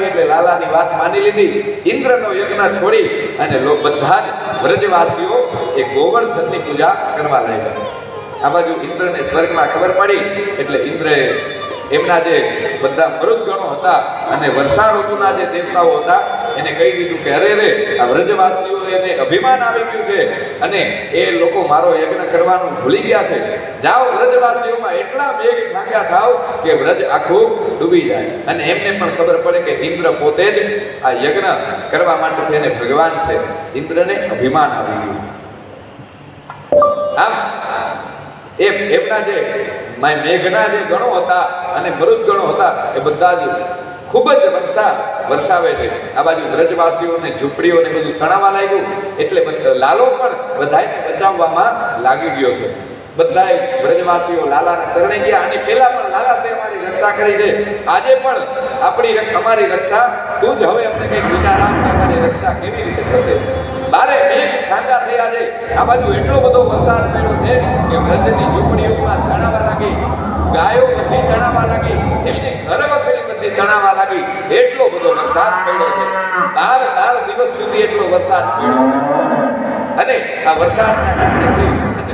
એટલે લાલાની વાત માની લીધી, ઇન્દ્રનો યજ્ઞ છોડી અને બધા જ વ્રજવાસીઓ એ ગોવર્ધનની પૂજા કરવા લાગ્યા. આ બાજુ ઇન્દ્રને સ્વર્ગમાં ખબર પડી એટલે ઇન્દ્રએ એમના જે બધા મરુદગણો હતા અને વર્ષા ઋતુના જે દેવતાઓ હતા એને કહી દીધું કે અરે રે, આ વ્રજવાસીઓને અભિમાન આવી ગયું છે અને એ લોકો મારો યજ્ઞ કરવાનું ભૂલી ગયા છે. જાઓ, વ્રજવાસીઓમાં એટલા મેઘ ઢાંક્યા થાવ કે વ્રજ આખું ડૂબી જાય. અને એમને પણ ખબર પડે કે ઇન્દ્ર પોતે જ આ યજ્ઞ કરવા માટે તેને ભગવાન છે. ઇન્દ્રને અભિમાન આવી ગયું. આમ એમના જે મેઘના જે ગણો હતા અને મરુદ ગણો હતા એ બધા જ ખૂબ જ વરસાવે છે. આ બાજુ વ્રજવાસીઓને ઝૂંપડીઓને બધું તણાવવા લાગ્યું એટલે લાલો પણ બધાને બચાવવામાં લાગી ગયો છે. બધા વ્રજવાસીઓ લાલાને ચરણે ગયા અને પહેલા પણ લાલા તે અમારી રક્ષા કરી છે, આજે પણ અમારી રક્ષા તું જ હવે અમને કંઈક વિચાર આપ, અમારી રક્ષા કેવી રીતે થશે. બારે મેઘ ઠાંડા થયા છે. આ બાજુ એટલો બધો વરસાદ પડ્યો છે કે વ્રજની ઝૂંપડીઓમાં તણાવવા લાગી, ગાયો બધી તણાવવા લાગી, એમની ઘર વખરી બધી તણાવવા લાગી. એટલો બધો વરસાદ પડ્યો છે. 12 દિવસ સુધી એટલો વરસાદ પડ્યો અને આ વરસાદના કારણે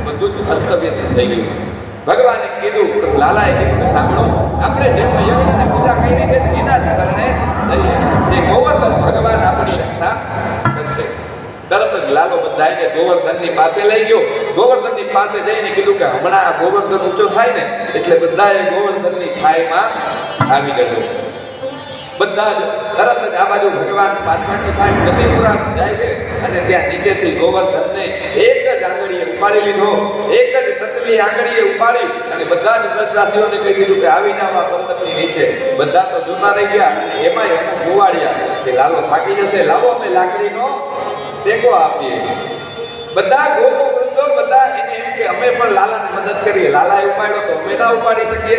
બધું જ અસ્તવ્યસ્ત થઈ ગયું. ભગવાને કીધું, લાલાએ કીધું કે સાંભળો, આપણે જેમ યજ્ઞની પૂજા કરી છે એના જ શરણે જઈએ, એ ગોવર્ધન ભગવાન આપણી રક્ષા કરશે. તરત જ લાલો બધાને ગોવર્ધનની પાસે લઈ ગયો. ગોવર્ધનની પાસે જઈને કીધું કે હમણાં આ ગોવર્ધન ઊંચો થાય ને એટલે બધાએ ગોવર્ધનની છાયમાં આવી ગયો. બધા જ તરત જ આ બાજુ ભગવાન પાછળની સાઈડ ગતિપુરા જાય છે અને ત્યાં નીચેથી ગોવર્ધનને એક જ આંગળીએ ઉપાડી લીધો, એક જ તતલી આંગળીએ ઉપાડી અને બધા જ વ્રજવાસીઓને કહી દીધું કે આવી જાવ આ પર્વતની નીચે. બધા તો જૂના રહી ગયા, એમાંય અમુક ગુવાડ્યા કે લાલો થાકી જશે, લાવો અમે લાકડીનો ટેકો આપીએ. બધા ગોપો વૃદ્ધો બધા એને એમ કે અમે પણ લાલાને મદદ કરીએ. લાલાએ ઉપાડ્યો તો અમે ના ઉપાડી શકીએ,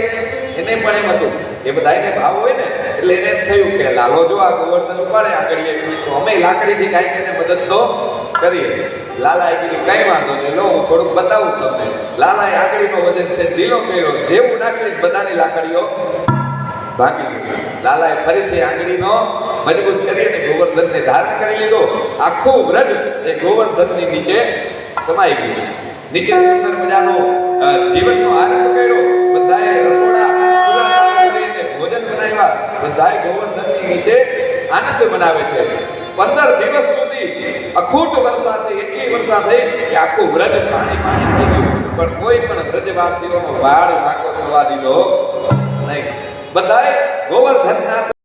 એને પણ એમ હતું. એ બધા એને ભાવ હોય ને એટલે એને એમ થયું કે લાલો જો આ ગોવર્ધન ઉપાડે આંગળીએ તો અમે લાકડીથી કાંઈક એને મદદ તો કરીએ. લાલાએ કીધું કઈ વાંધો નહીં, લો હું થોડુંક બતાવું તમને. લાલાએ આંગળીનો વજન છે ઢીલો કર્યો, જેવું નાખી બધાની લાકડીઓ ભાગી ગઈ. લાલાએ ફરીથી આંગળીનો મજબૂત કરીને ગોવર્ધનને ધારણ કરી લીધો. આખું વ્રજ એ ગોવર્ધનની નીચે સમાઈ ગયું. નીચે સુંદર મજાનો જીવનનો આરંભ કર્યો. બધાએ રસોડા કરીને ભોજન બનાવ્યા. બધાએ ગોવર્ધનની નીચે આનંદ મનાવે છે. 15 દિવસ સુધી અખૂટ વર્ષા થઈ, એટલી વર્ષા થઈ કે આખું વ્રજ પાણી થઈ ગયું, પણ કોઈ પણ વ્રજવાસીઓનો વાળ વાંકો થવા દીધો નહીં. બધાએ ગોવર્ધનના